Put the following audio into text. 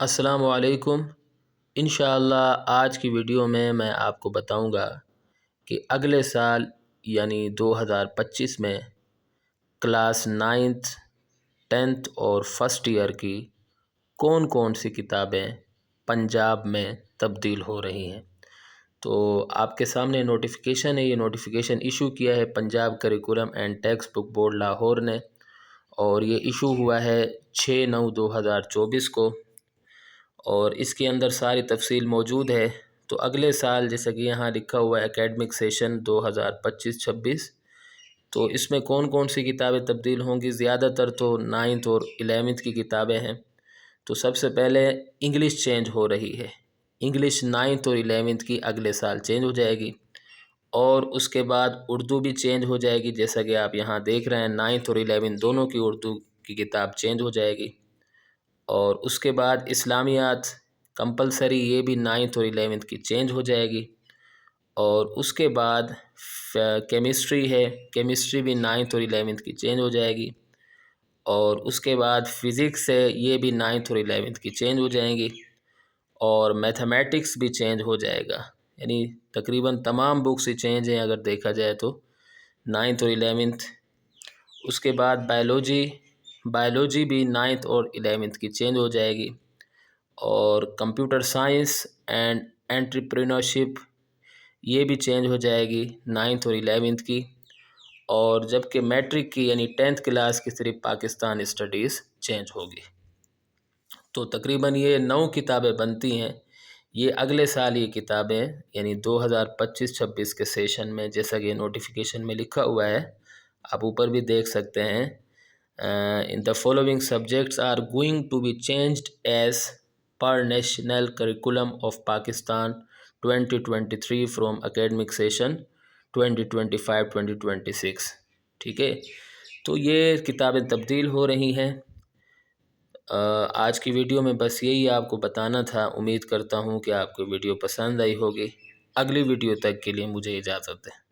السلام علیکم۔ انشاءاللہ آج کی ویڈیو میں آپ کو بتاؤں گا کہ اگلے سال یعنی 2025 میں کلاس 9th 10th اور فرسٹ ایئر کی کون کون سی کتابیں پنجاب میں تبدیل ہو رہی ہیں۔ تو آپ کے سامنے نوٹیفیکیشن ہے، یہ نوٹیفیکیشن ایشو کیا ہے Punjab curriculum and text book board Lahore نے، اور یہ ایشو ہوا ہے 6/9/2024 کو، اور اس کے اندر ساری تفصیل موجود ہے۔ تو اگلے سال جیسا کہ یہاں لکھا ہوا ہے اکیڈمک سیشن 2025-26، تو اس میں کون کون سی کتابیں تبدیل ہوں گی؟ زیادہ تر تو 9th اور 11th کی کتابیں ہیں۔ تو سب سے پہلے انگلش چینج ہو رہی ہے، انگلش 9th اور 11th کی اگلے سال چینج ہو جائے گی، اور اس کے بعد اردو بھی چینج ہو جائے گی، جیسا کہ آپ یہاں دیکھ رہے ہیں 9th اور 11th دونوں کی اردو کی کتاب چینج ہو جائے گی۔ اور اس کے بعد اسلامیات کمپلسری، یہ بھی 9th اور 11th کی چینج ہو جائے گی۔ اور اس کے بعد کیمسٹری ہے، کیمسٹری بھی 9th اور 11th کی چینج ہو جائے گی۔ اور اس کے بعد فزکس ہے، یہ بھی 9th اور 11th کی چینج ہو جائیں گی۔ اور میتھمیٹکس بھی چینج ہو جائے گا، یعنی تقریباً تمام بکس ہی چینج ہیں اگر دیکھا جائے تو 9th اور 11th۔ اس کے بعد بائیولوجی بھی 9th اور 11th کی چینج ہو جائے گی۔ اور کمپیوٹر سائنس اینڈ انٹرپرینورشپ، یہ بھی چینج ہو جائے گی 9th اور 11th کی۔ اور جبکہ میٹرک کی یعنی 10th کلاس کی صرف پاکستان اسٹڈیز چینج ہوگی۔ تو تقریباً یہ 9 کتابیں بنتی ہیں۔ یہ اگلے سال یہ کتابیں یعنی 2025-26 کے سیشن میں، جیسا کہ نوٹیفیکیشن میں لکھا ہوا ہے، آپ اوپر بھی دیکھ سکتے ہیں، in the following subjects are going to be changed as per National Curriculum of Pakistan 2023 from academic session 2025-2026۔ ٹھیک ہے، تو یہ کتابیں تبدیل ہو رہی ہیں۔ آج کی ویڈیو میں بس یہی آپ کو بتانا تھا۔ امید کرتا ہوں کہ آپ کو ویڈیو پسند آئی ہوگی۔ اگلی ویڈیو تک کے لیے مجھے اجازت دیں۔